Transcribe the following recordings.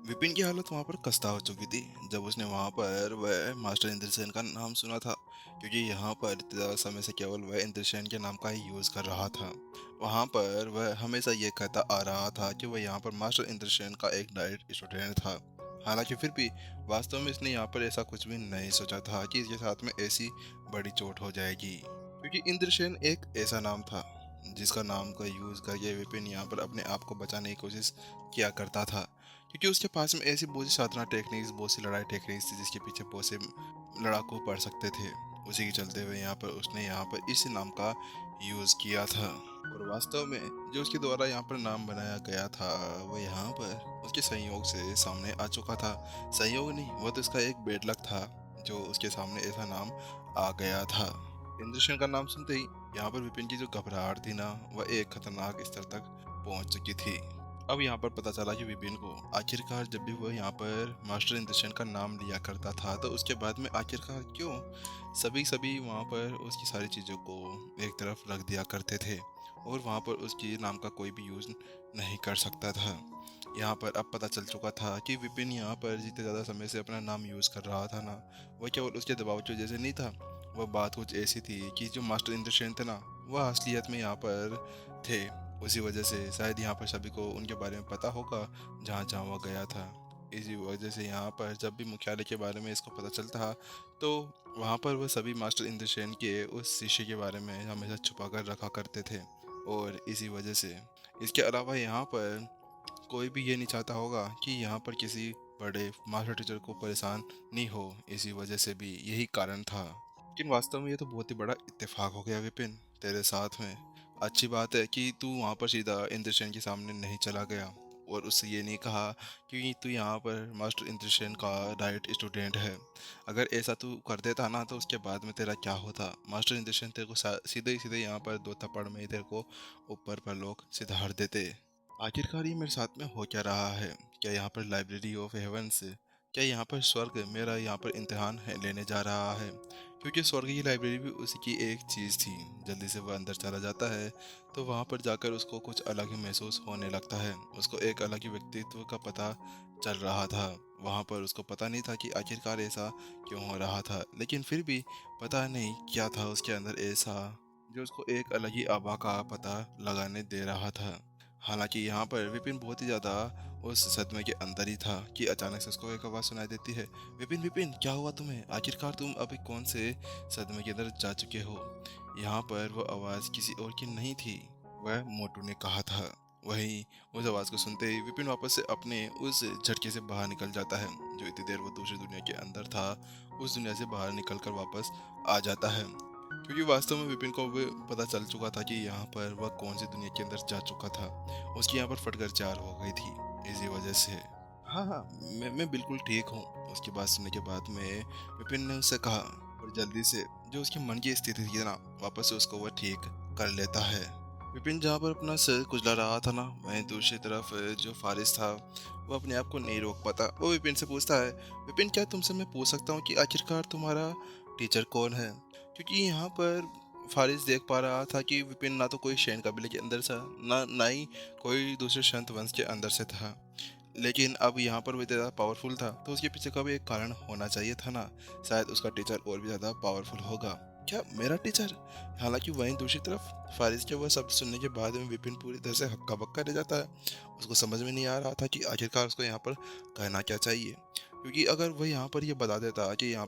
विपिन की हालत वहां पर खस्ता हो चुकी थी जब उसने वहां पर वह मास्टर इंद्रसेन का नाम सुना था, क्योंकि यहाँ पर इतने ज़्यादा समय से केवल वह इंद्रसेन के नाम का ही यूज़ कर रहा था। वहां पर वह हमेशा ये कहता आ रहा था कि वह यहाँ पर मास्टर इंद्रसेन का एक डायरेक्ट स्टूडेंट था। हालांकि फिर भी वास्तव में इसने यहाँ पर ऐसा कुछ भी नहीं सोचा था कि इसके साथ में ऐसी बड़ी चोट हो जाएगी, क्योंकि इंद्रसेन एक ऐसा नाम था जिसका नाम का यूज़ करके विपिन यहाँ पर अपने आप को बचाने की कोशिश किया करता था, क्योंकि उसके पास में ऐसी बहुत सी साधना टेक्निक्स, बहुत सी लड़ाई टेक्निक्स थी जिसके पीछे बहुत से लड़ाकू पड़ सकते थे। उसी के चलते हुए यहाँ पर उसने यहाँ पर इस नाम का यूज़ किया था। और वास्तव में जो उसके द्वारा यहाँ पर नाम बनाया गया था वो यहाँ पर उसके संयोग से सामने आ चुका था। संयोग नहीं, वो तो इसका एक बेड लक था जो उसके सामने ऐसा नाम आ गया था। इंद्रसेन का नाम सुनते ही यहाँ पर विपिन की जो घबराहट थी ना, वह एक खतरनाक स्तर तक पहुंच चुकी थी। अब यहाँ पर पता चला कि विपिन को आखिरकार जब भी वह यहाँ पर मास्टर इंद्रसेन का नाम लिया करता था तो उसके बाद में आखिरकार क्यों सभी सभी वहाँ पर उसकी सारी चीज़ों को एक तरफ रख दिया करते थे और वहाँ पर उसकी नाम का कोई भी यूज़ नहीं कर सकता था। यहाँ पर अब पता चल चुका था कि विपिन यहाँ पर जितने ज़्यादा समय से अपना नाम यूज़ कर रहा था ना, वह केवल उसके दबाव की वजह से नहीं था। वह बात कुछ ऐसी थी कि जो मास्टर इंद्रसेन थे ना, वह असलियत में यहाँ पर थे। उसी वजह से शायद यहाँ पर सभी को उनके बारे में पता होगा जहाँ जहाँ वह गया था। इसी वजह से यहाँ पर जब भी मुख्यालय के बारे में इसको पता चलता तो वहाँ पर वह सभी मास्टर इंद्रसेन के उस शिष्य के बारे में हमेशा छुपा कर रखा करते थे। और इसी वजह से इसके अलावा यहाँ पर कोई भी ये नहीं चाहता होगा कि यहाँ पर किसी बड़े मास्टर टीचर को परेशान नहीं हो। इसी वजह से भी यही कारण था। लेकिन वास्तव में ये तो बहुत ही बड़ा इत्तेफाक हो गया विपिन तेरे साथ में। अच्छी बात है कि तू वहाँ पर सीधा इंद्रसेन के सामने नहीं चला गया और उससे ये नहीं कहा कि तू यहाँ पर मास्टर इंद्रसेन का डायरेक्ट स्टूडेंट है। अगर ऐसा तू कर देता ना तो उसके बाद में तेरा क्या होता। मास्टर इंद्रसेन तेरे को सीधे ही सीधे यहाँ पर दो थप्पड़ में ही तेरे को ऊपर पर लोग सिधार देते। आखिरकार ये मेरे साथ में हो क्या रहा है? क्या यहाँ पर लाइब्रेरी ऑफ हेवंस, क्या यहाँ पर स्वर्ग मेरा यहाँ पर इम्तिहान है लेने जा रहा है? क्योंकि स्वर्ग की लाइब्रेरी भी उसी की एक चीज़ थी। जल्दी से वह अंदर चला जाता है तो वहाँ पर जाकर उसको कुछ अलग ही महसूस होने लगता है। उसको एक अलग ही व्यक्तित्व का पता चल रहा था। वहाँ पर उसको पता नहीं था कि आखिरकार ऐसा क्यों हो रहा था, लेकिन फिर भी पता नहीं क्या था उसके अंदर ऐसा जो उसको एक अलग ही आभा का पता लगाने दे रहा था। हालांकि यहाँ पर विपिन बहुत ही ज़्यादा उस सदमे के अंदर ही था कि अचानक से उसको एक आवाज़ सुनाई देती है। विपिन विपिन क्या हुआ तुम्हें? आखिरकार तुम अभी कौन से सदमे के अंदर जा चुके हो? यहाँ पर वो आवाज़ किसी और की नहीं थी, वह मोटू ने कहा था। वहीं उस आवाज़ को सुनते ही विपिन वापस से अपने उस झटके से बाहर निकल जाता है। जो इतनी देर वो दूसरी दुनिया के अंदर था, उस दुनिया से बाहर निकल कर वापस आ जाता है, क्योंकि वास्तव में विपिन को भी पता चल चुका था कि यहाँ पर वह कौन सी दुनिया के अंदर जा चुका था। उसकी यहाँ पर फटकर चार हो गई थी इसी वजह से। हाँ हाँ, मैं बिल्कुल ठीक हूँ। उसकी बात सुनने के बाद में विपिन ने उससे कहा और जल्दी से जो उसके मन की स्थिति थी ना, वापस से उसको वह ठीक कर लेता है। विपिन जहाँ पर अपना सिर कुचला रहा था ना, वहीं दूसरी तरफ जो फारिस था वो अपने आप को नहीं रोक पाता। वो विपिन से पूछता है, विपिन क्या तुमसे मैं पूछ सकता हूँ कि आखिरकार तुम्हारा टीचर कौन है? क्योंकि यहाँ पर फारिस देख पा रहा था कि विपिन ना तो कोई शैन कबीले के अंदर था, ना ही कोई दूसरे संत वंश के अंदर से था। लेकिन अब यहाँ पर वो इतना ज़्यादा पावरफुल था तो उसके पीछे का भी एक कारण होना चाहिए था ना। शायद उसका टीचर और भी ज़्यादा पावरफुल होगा। क्या मेरा टीचर? हालांकि वहीं दूसरी तरफ फारिस के वह शब्द सुनने के बाद में विपिन पूरी तरह से हक्का बक्का रह जाता है। उसको समझ में नहीं आ रहा था कि आखिरकार उसको यहाँ पर कहना क्या चाहिए, क्योंकि अगर वह यहाँ पर ये बता देता कि यहाँ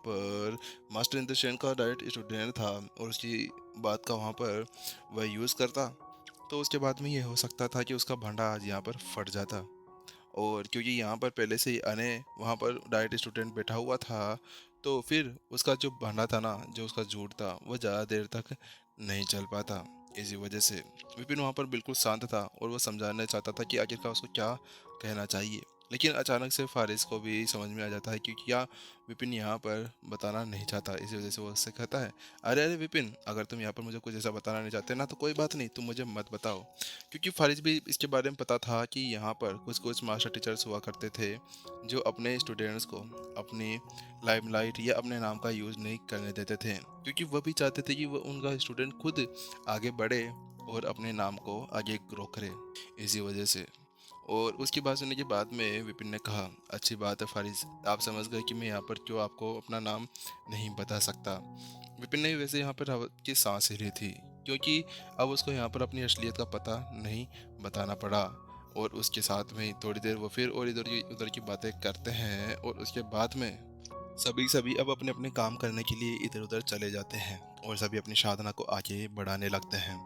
पर मास्टर इंद्रसेन का डायरेक्ट स्टूडेंट था और उसकी बात का वहाँ पर वह यूज़ करता, तो उसके बाद में ये हो सकता था कि उसका भंडा आज यहाँ पर फट जाता। और क्योंकि यहाँ पर पहले से ही अने वहाँ पर डायरेक्ट स्टूडेंट बैठा हुआ था, तो फिर उसका जो भंडा था ना, जो उसका झूठ था, वो ज़्यादा देर तक नहीं चल पाता। इसी वजह से विपिन वहाँ पर बिल्कुल शांत था और वो समझाना चाहता था कि आखिरकार उसको क्या कहना चाहिए। लेकिन अचानक से फारिस को भी समझ में आ जाता है कि क्या विपिन यहाँ पर बताना नहीं चाहता। इसी वजह से वो उससे कहता है, अरे अरे विपिन, अगर तुम यहाँ पर मुझे कुछ ऐसा बताना नहीं चाहते ना तो कोई बात नहीं, तुम मुझे मत बताओ। क्योंकि फारिस भी इसके बारे में पता था कि यहाँ पर कुछ कुछ मास्टर टीचर्स हुआ करते थे जो अपने स्टूडेंट्स को अपनी लाइमलाइट या अपने नाम का यूज़ नहीं करने देते थे, क्योंकि वह भी चाहते थे कि वह उनका स्टूडेंट खुद आगे बढ़े और अपने नाम को आगे ग्रो करे। इसी वजह से और उसकी बात सुनने के बाद में विपिन ने कहा, अच्छी बात है फारिस, आप समझ गए कि मैं यहाँ पर क्यों आपको अपना नाम नहीं बता सकता। विपिन ने वैसे यहाँ पर हवा की सांस ही ली थी, क्योंकि अब उसको यहाँ पर अपनी असलियत का पता नहीं बताना पड़ा। और उसके साथ में ही थोड़ी देर वो फिर और इधर की उधर की बातें करते हैं, और उसके बाद में सभी सभी अब अपने अपने काम करने के लिए इधर उधर चले जाते हैं, और सभी अपनी साधना को आगे बढ़ाने लगते हैं।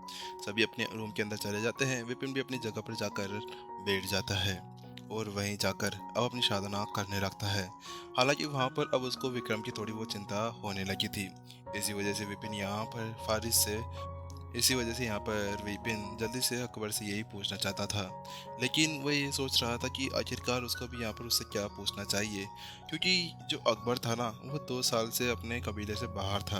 सभी अपने रूम के अंदर चले जाते हैं, विपिन भी अपनी जगह पर जाकर बैठ जाता है, और वहीं जाकर अब अपनी साधना करने लगता है। हालांकि वहां पर अब उसको विक्रम की थोड़ी बहुत चिंता होने लगी थी। इसी वजह से विपिन यहाँ पर फारिस से इसी वजह से यहाँ पर विपिन जल्दी से अकबर से यही पूछना चाहता था। लेकिन वह ये सोच रहा था कि आखिरकार उसको भी यहाँ पर उससे क्या पूछना चाहिए, क्योंकि जो अकबर था ना, वो 2 साल से अपने कबीले से बाहर था,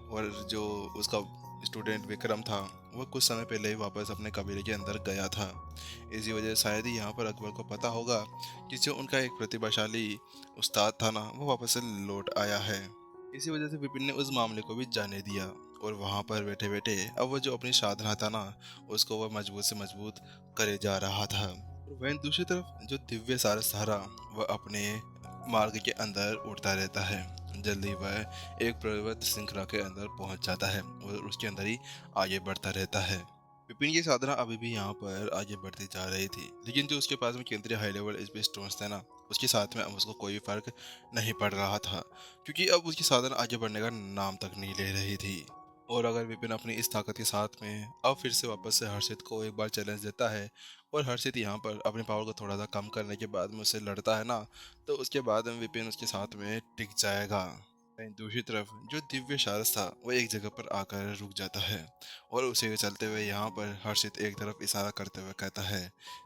और जो उसका स्टूडेंट विक्रम था, वो कुछ समय पहले ही वापस अपने कबीले के अंदर गया था। इसी वजह से शायद ही यहाँ पर अकबर को पता होगा कि जो उनका एक प्रतिभाशाली उस्ताद था ना, वो वापस से लौट आया है। इसी वजह से विपिन ने उस मामले को भी जाने दिया, और वहां पर बैठे बैठे अब वो जो अपनी साधना था ना, उसको वह मजबूत से मजबूत करे जा रहा था। और वहीं दूसरी तरफ जो दिव्य सारस था वह अपने मार्ग के अंदर उड़ता रहता है। जल्दी वह एक पर्वत श्रृंखला के अंदर पहुंच जाता है, और उसके अंदर ही आगे बढ़ता रहता है। विपिन की साधना अभी भी यहाँ पर आगे बढ़ती जा रही थी, लेकिन जो उसके पास में केंद्रीय हाई लेवल स्पेस स्टोन्स थे ना, उसके साथ में अब उसको कोई फर्क नहीं पड़ रहा था, क्योंकि अब उसकी साधना आगे बढ़ने का नाम तक नहीं ले रही थी। और अगर विपिन अपनी इस ताकत के साथ में अब फिर से वापस से हर्षित को एक बार चैलेंज देता है, और हर्षित यहाँ पर अपने पावर को थोड़ा सा कम करने के बाद में उससे लड़ता है ना, तो उसके बाद में विपिन उसके साथ में टिक जाएगा। वहीं दूसरी तरफ जो दिव्य सारस था, वो एक जगह पर आकर रुक जाता है, और उसे चलते हुए यहाँ पर हर्षित एक तरफ इशारा करते हुए कहता है,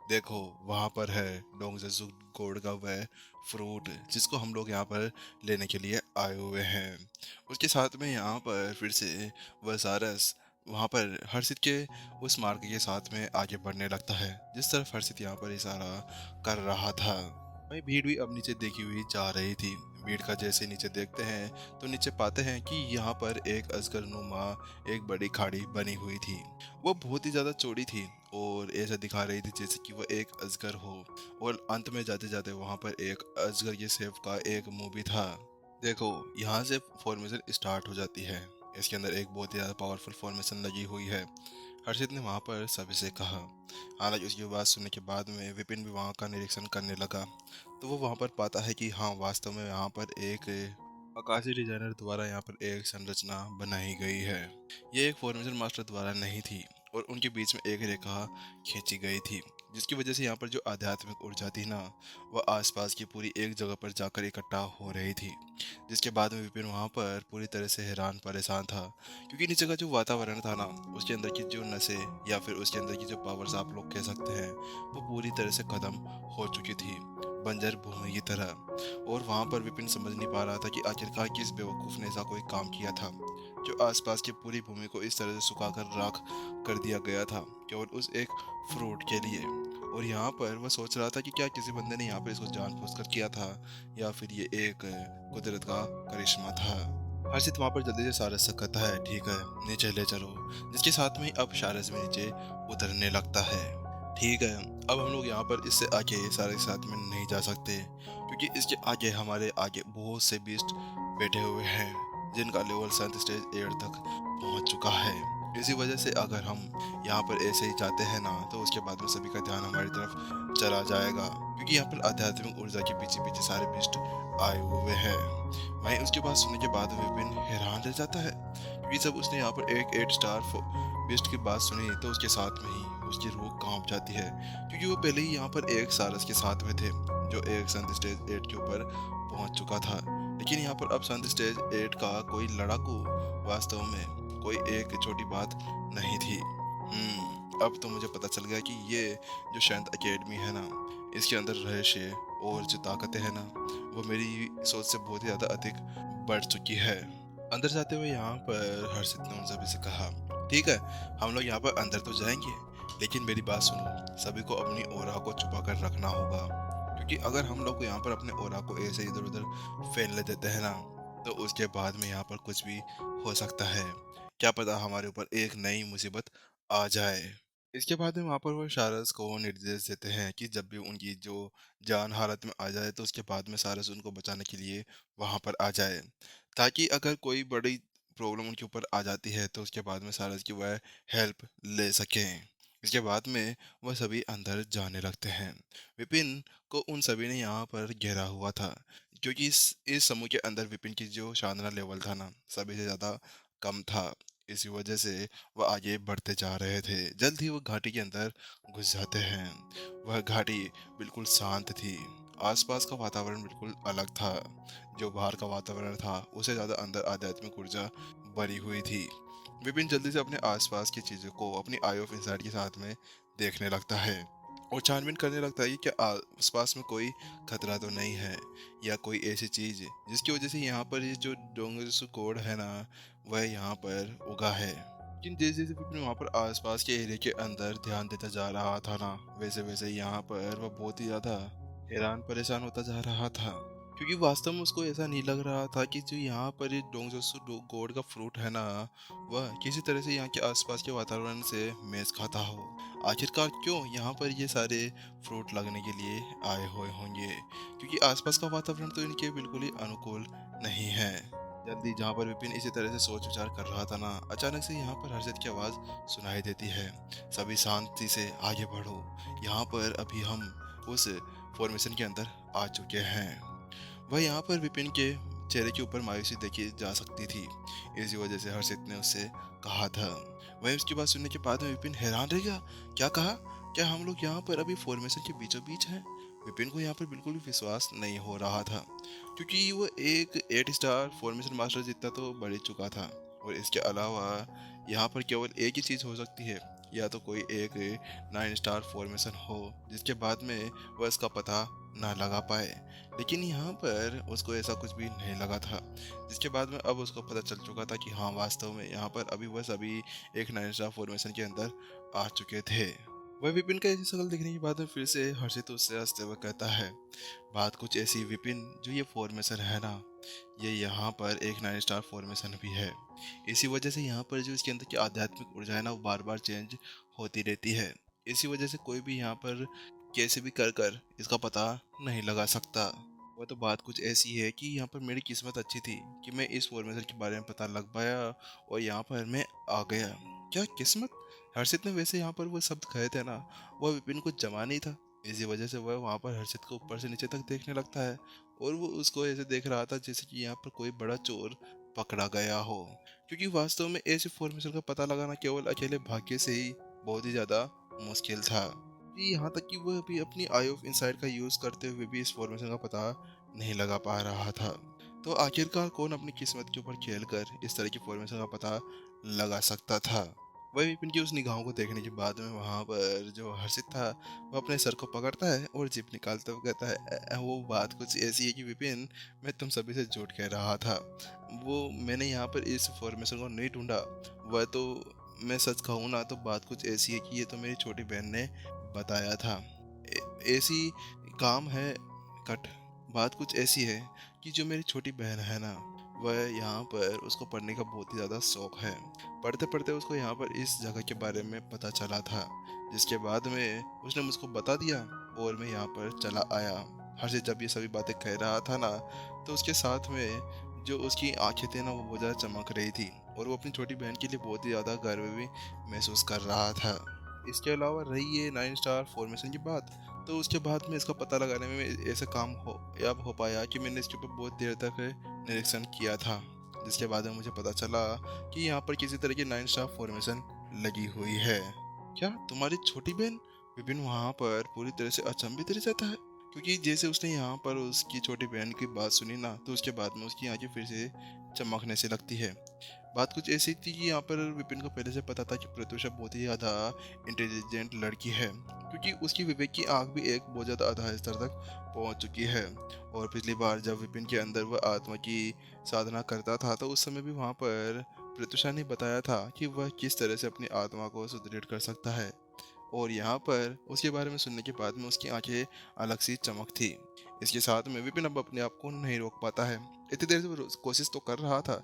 देखो वहां पर है डोंगजू गोड का वह फ्रूट, जिसको हम लोग यहाँ पर लेने के लिए आए हुए हैं। उसके साथ में यहाँ पर फिर से वह सारस वहाँ पर हर्षित के उस मार्ग के साथ में आगे बढ़ने लगता है, जिस तरफ हर्षित यहाँ पर इशारा कर रहा था। वही भीड़ भी अब नीचे देखी हुई जा रही थी। भीड़ का जैसे नीचे देखते हैं, तो नीचे पाते हैं कि यहाँ पर एक अजगर नुमा एक बड़ी खाड़ी बनी हुई थी। वो बहुत ही ज्यादा चौड़ी थी, और ऐसा दिखा रही थी जैसे कि वो एक अजगर हो। और अंत में जाते जाते वहां पर एक अजगर के शेप का एक मुंह भी था। देखो, यहाँ से फॉर्मेशन स्टार्ट हो जाती है। इसके अंदर एक बहुत ही ज़्यादा पावरफुल फॉर्मेशन लगी हुई है, हर्षित ने वहाँ पर सभी से कहा। हालांकि उसकी बात सुनने के बाद में विपिन भी वहाँ का निरीक्षण करने लगा, तो वो वहाँ पर पाता है कि हाँ, वास्तव में यहाँ पर एक आकाशी डिजाइनर द्वारा यहाँ पर एक संरचना बनाई गई है। ये एक फॉर्मेशन मास्टर द्वारा नहीं थी, और उनके बीच में एक रेखा खींची गई थी, जिसकी वजह से यहाँ पर जो आध्यात्मिक ऊर्जा थी ना, वह आसपास की पूरी एक जगह पर जाकर इकट्ठा हो रही थी। जिसके बाद में विपिन वहाँ पर पूरी तरह से हैरान परेशान था, क्योंकि नीचे का जो वातावरण था ना, उसके अंदर की जो नसें या फिर उसके अंदर की जो पावर्स आप लोग कह सकते हैं, वो पूरी तरह से खत्म हो चुकी थी, बंजर भूमि की तरह। और वहाँ पर विपिन समझ नहीं पा रहा था कि आखिरकार किस बेवकूफ़ ने ऐसा कोई काम किया था, जो आसपास की पूरी भूमि को इस तरह से सुखाकर राख कर दिया गया था, केवल उस एक फ्रूट के लिए। और यहाँ पर वह सोच रहा था कि क्या किसी बंदे ने यहाँ पर इसको जानबूझकर किया था, या फिर ये एक कुदरत का करिश्मा था। हर्षित वहाँ पर जल्दी से सारस से कहता है, ठीक है, नीचे ले चलो। जिसके साथ में ही अब सारस भी नीचे उतरने लगता है। ठीक है, अब हम लोग यहाँ पर इससे आगे सारे साथ में नहीं जा सकते, क्योंकि इसके आगे हमारे आगे बहुत से बीस्ट बैठे हुए हैं, जिनका लेवल 7 स्टेज 8 तक पहुंच चुका है। इसी वजह से अगर हम यहाँ पर ऐसे ही जाते हैं ना, तो उसके बाद में सभी का ध्यान हमारी तरफ चला जाएगा, क्योंकि यहाँ पर आध्यात्मिक ऊर्जा के पीछे पीछे सारे बीस्ट आए हुए हैं। वहीं उसके बाद सुनने के बाद विपिन हैरान रह जाता है, क्योंकि जब उसने यहाँ पर एक 8 स्टार बीस्ट की बात सुनी, तो उसके साथ में ही उसकी रूह कांप जाती है, क्योंकि वो पहले ही यहाँ पर एक सारस के साथ में थे, जो एक संत स्टेज 8 के ऊपर पहुंच चुका था। लेकिन यहाँ पर अब संत स्टेज 8 का कोई लड़ाकू वास्तव में कोई एक छोटी बात नहीं थी। अब तो मुझे पता चल गया कि ये जो शांत अकेडमी है ना, इसके अंदर रहस्य और जो ताकतें हैं ना, वो मेरी सोच से बहुत ही ज़्यादा अधिक बढ़ चुकी है। अंदर जाते हुए यहाँ पर हर्षित ने उन सभी से कहा, ठीक है, हम लोग यहाँ पर अंदर तो जाएंगे, लेकिन मेरी बात सुनो, सभी को अपनी ओरा को छुपा कर रखना होगा, क्योंकि अगर हम लोग यहाँ पर अपने ओरा को ऐसे इधर उधर फैलने देते हैं ना, तो उसके बाद में यहाँ पर कुछ भी हो सकता है। क्या पता हमारे ऊपर एक नई मुसीबत आ जाए। इसके बाद में वहाँ पर वो सारस को निर्देश देते हैं कि जब भी उनकी जो जान हालत में आ जाए तो उसके बाद में सारस उनको बचाने के लिए वहाँ पर आ जाए, ताकि अगर कोई बड़ी प्रॉब्लम उनके ऊपर आ जाती है तो उसके बाद में सारस की वह हेल्प ले सकें। इसके बाद में वह सभी अंदर जाने लगते हैं। विपिन को उन सभी ने यहाँ पर घेरा हुआ था, क्योंकि इस समूह के अंदर विपिन की जो शानदार लेवल था ना, सभी से ज़्यादा कम था। इसी वजह से वह आगे बढ़ते जा रहे थे। जल्द ही वो घाटी के अंदर घुस जाते हैं। वह घाटी बिल्कुल शांत थी। आसपास का वातावरण बिल्कुल अलग था। जो बाहर का वातावरण था उससे ज़्यादा अंदर आध्यात्मिक ऊर्जा भरी हुई थी। विपिन जल्दी से अपने आसपास की चीज़ों को अपनी आई ऑफ इंसाइट के साथ में देखने लगता है और छानबीन करने लगता है कि क्या आसपास में कोई खतरा तो नहीं है, या कोई ऐसी चीज़ जिसकी वजह से यहाँ पर ये जो डोंगरसु कोड है ना, वह यहाँ पर उगा है। लेकिन जैसे जैसे विपिन वहाँ पर आसपास के एरिया के अंदर ध्यान देता जा रहा था ना, वैसे वैसे यहाँ पर वह बहुत ही ज़्यादा हैरान परेशान होता जा रहा था, क्योंकि वास्तव में उसको ऐसा नहीं लग रहा था कि जो यहाँ पर ये डोंगजोसु गोड का फ्रूट है ना, वह किसी तरह से यहाँ के आसपास के वातावरण से मेच खाता हो। आखिरकार क्यों यहाँ पर ये सारे फ्रूट लगने के लिए आए हुए होंगे, क्योंकि आसपास का वातावरण तो इनके बिल्कुल ही अनुकूल नहीं है। जल्दी जहाँ पर विपिन इसी तरह से सोच विचार कर रहा था ना, अचानक से यहाँ पर हर्षित की आवाज़ सुनाई देती है। सभी शांति से आगे बढ़ो, यहाँ पर अभी हम उस फॉर्मेशन के अंदर आ चुके हैं। वह यहाँ पर विपिन के चेहरे के ऊपर मायूसी देखी जा सकती थी। इसी वजह से हर्षित ने उससे कहा था। वह उसकी बात सुनने के बाद में विपिन हैरान रह गया। क्या कहा? क्या हम लोग यहाँ पर अभी फॉर्मेशन के बीचों बीच हैं? विपिन को यहाँ पर बिल्कुल भी विश्वास नहीं हो रहा था, क्योंकि वो एक 8 स्टार फॉर्मेशन मास्टर जितना तो बढ़ ही चुका था। और इसके अलावा यहाँ पर केवल एक ही चीज़ हो सकती है, या तो कोई एक 9 स्टार फॉर्मेशन हो जिसके बाद में वह इसका पता ना लगा पाए। लेकिन यहाँ पर उसको ऐसा कुछ भी नहीं लगा था, जिसके बाद में अब उसको पता चल चुका था कि हाँ, वास्तव में यहाँ पर अभी वह सभी एक 9 स्टार फॉर्मेशन के अंदर आ चुके थे। वह विपिन का ऐसी शक्ल देखने के बाद में फिर से हर्षित उससे हंसते हुए कहता है, बात कुछ ऐसी विपिन, जो ये फॉर्मेशन है ना, ये यहाँ पर एक 9 स्टार फॉर्मेशन भी है। इसी वजह से यहाँ पर जो इसके अंदर की आध्यात्मिक ऊर्जा है ना, वो बार बार चेंज होती रहती है। इसी वजह से कोई भी यहाँ पर कैसे भी कर कर इसका पता नहीं लगा सकता। वह तो बात कुछ ऐसी है कि यहाँ पर मेरी किस्मत अच्छी थी कि मैं इस फॉर्मेशन के बारे में पता लग पाया और यहाँ पर मैं आ गया। क्या किस्मत? हर्षित ने वैसे यहाँ पर वो शब्द कहे थे ना, वह विपिन को जमा नहीं था। इसी वजह से वह वहाँ पर हर्षित को ऊपर से नीचे तक देखने लगता है और वो उसको ऐसे देख रहा था जैसे कि यहाँ पर कोई बड़ा चोर पकड़ा गया हो, क्योंकि वास्तव में ऐसे फॉर्मेशन का पता लगाना केवल अकेले भाग्य से ही बहुत ही ज़्यादा मुश्किल था। कि यहाँ तक कि वह भी अपनी आई ऑफ इनसाइट का यूज़ करते हुए भी इस फॉर्मेशन का पता नहीं लगा पा रहा था। तो आखिरकार कौन अपनी किस्मत के ऊपर खेल कर इस तरह की फॉर्मेशन का पता लगा सकता था? वह विपिन की उस निगाहों को देखने के बाद में वहाँ पर जो हर्षित था, वो अपने सर को पकड़ता है और जिप निकालते हुए कहता है, वो बात कुछ ऐसी है कि विपिन, मैं तुम सभी से झूठ कह रहा था। वो मैंने यहाँ पर इस फॉर्मेशन को नहीं ढूंढा। वह तो मैं सच कहूँ ना तो बात कुछ ऐसी है कि ये तो मेरी छोटी बहन ने बताया था। ऐसी काम है कट। बात कुछ ऐसी है कि जो मेरी छोटी बहन है ना, वह यहाँ पर उसको पढ़ने का बहुत ही ज़्यादा शौक है। पढ़ते पढ़ते उसको यहाँ पर इस जगह के बारे में पता चला था, जिसके बाद में उसने मुझको बता दिया और मैं यहाँ पर चला आया। हर्षित जब ये सभी बातें कह रहा था ना, तो उसके साथ में जो उसकी आंखें थी ना, वो बहुत ज़्यादा चमक रही थी और वो अपनी छोटी बहन के लिए बहुत ही ज़्यादा गर्व भी महसूस कर रहा था। इसके अलावा रही ये 9 स्टार फॉर्मेशन की बात, तो उसके बाद में इसका पता लगाने में ऐसा काम हो पाया कि मैंने इसके ऊपर बहुत देर तक निरीक्षण किया था, जिसके बाद में मुझे पता चला कि यहाँ पर किसी तरह की 9 स्टार फॉर्मेशन लगी हुई है। क्या तुम्हारी छोटी बहन? विपिन वहाँ पर पूरी तरह से अचंभित रह जाता है, क्योंकि जैसे उसने यहाँ पर उसकी छोटी बहन की बात सुनी ना, तो उसके बाद में उसकी आंखें फिर से चमकने से लगती है। बात कुछ ऐसी थी कि यहाँ पर विपिन को पहले से पता था कि प्रत्युषा बहुत ही ज़्यादा इंटेलिजेंट लड़की है, क्योंकि उसकी विवेक की आंख भी एक बहुत ज़्यादा आधा स्तर तक पहुँच चुकी है। और पिछली बार जब विपिन के अंदर वह आत्मा की साधना करता था, तो उस समय भी वहाँ पर प्रत्युषा ने बताया था कि वह किस तरह से अपनी आत्मा को सुदृढ़ कर सकता है। और यहाँ पर उसके बारे में सुनने के बाद में उसकी आंखें अलग सी चमक थी। इसके साथ में विपिन अब अपने आप को नहीं रोक पाता है। इतनी देर से वो कोशिश तो कर रहा था,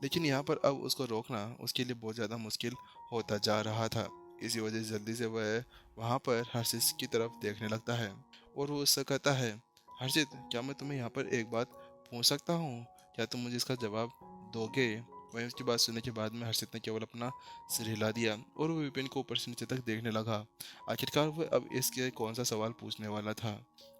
लेकिन यहाँ पर अब उसको रोकना उसके लिए बहुत ज़्यादा मुश्किल होता जा रहा था। इसी वजह से जल्दी से वह वहाँ पर हर्षित की तरफ देखने लगता है और वो उससे कहता है, हर्षित, क्या मैं तुम्हें यहाँ पर एक बात पूछ सकता हूँ? क्या तुम मुझे इसका जवाब दोगे? वहीं उसकी बात सुनने के बाद में हर्षित ने केवल अपना सिर हिला दिया और वो विपिन को ऊपर से नीचे तक देखने लगा। आखिरकार वह अब इसके कौन सा सवाल पूछने वाला था।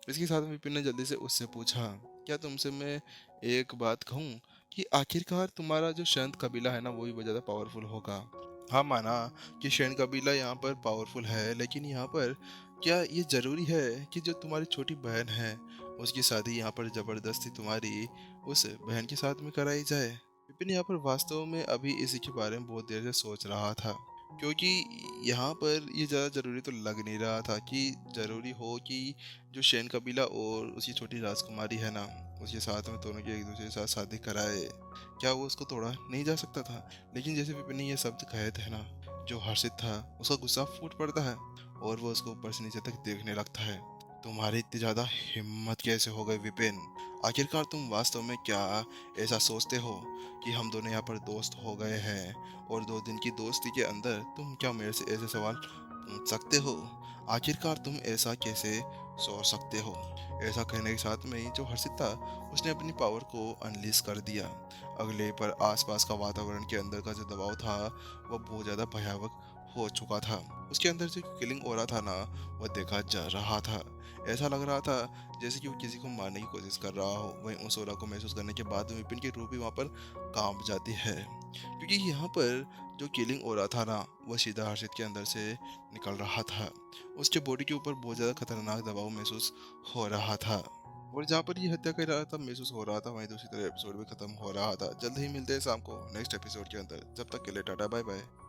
इसके साथ में विपिन ने जल्दी से उससे पूछा, क्या तुमसे मैं एक बात कहूँ कि आखिरकार तुम्हारा जो शंत कबीला है ना, वो भी बहुत ज़्यादा पावरफुल होगा। हाँ, माना कि शैन कबीला यहाँ पर पावरफुल है, लेकिन यहाँ पर क्या ये ज़रूरी है कि जो तुम्हारी छोटी बहन है उसकी शादी यहाँ पर ज़बरदस्ती तुम्हारी उस बहन के साथ में कराई जाए? विपिन यहाँ पर वास्तव में अभी इसी के बारे में बहुत देर से सोच रहा था, क्योंकि यहाँ पर ये ज़्यादा ज़रूरी तो लग नहीं रहा था कि ज़रूरी हो कि जो शैन कबीला और उसकी छोटी राजकुमारी है ना, उसके साथ में दोनों की एक दूसरे के साथ शादी कराए। क्या वो उसको तोड़ा नहीं जा सकता था? लेकिन जैसे विपिन ने ये शब्द कहे थे ना, जो हर्षित था उसका गुस्सा फूट पड़ता है और वो उसको ऊपर से नीचे तक देखने लगता है। तुम्हारी इतनी ज्यादा हिम्मत कैसे हो गई विपिन? आखिरकार तुम वास्तव में क्या ऐसा सोचते हो कि हम दोनों यहाँ पर दोस्त हो गए हैं और 2 दिन की दोस्ती के अंदर तुम क्या मेरे से ऐसे सवाल पूछ सकते हो? आखिरकार तुम ऐसा कैसे सोच सकते हो? ऐसा कहने के साथ में ही जो हर्षित था उसने अपनी पावर को अनलीज कर दिया। अगले पर आसपास का वातावरण के अंदर का जो दबाव था वह बहुत ज़्यादा भयावह हो चुका था। उसके अंदर जो किलिंग हो रहा था ना, वह देखा जा रहा था। ऐसा लग रहा था जैसे कि वो किसी को मारने की कोशिश कर रहा हो। वहीं उस ओरा को महसूस करने के बाद विपिन की रूह भी वहाँ पर कांप जाती है, क्योंकि यहाँ पर जो किलिंग हो रहा था ना, वह सीधा हर्षित के अंदर से निकल रहा था। उसके बॉडी के ऊपर बहुत ज़्यादा खतरनाक दबाव महसूस हो रहा था और जहाँ पर ये हत्या कर रहा था महसूस हो रहा था, वहीं दूसरी तरफ एपिसोड भी खत्म हो रहा था। जल्द ही मिलते हैं शाम को नेक्स्ट एपिसोड के अंदर। जब तक के लिए टाटा बाय बाय।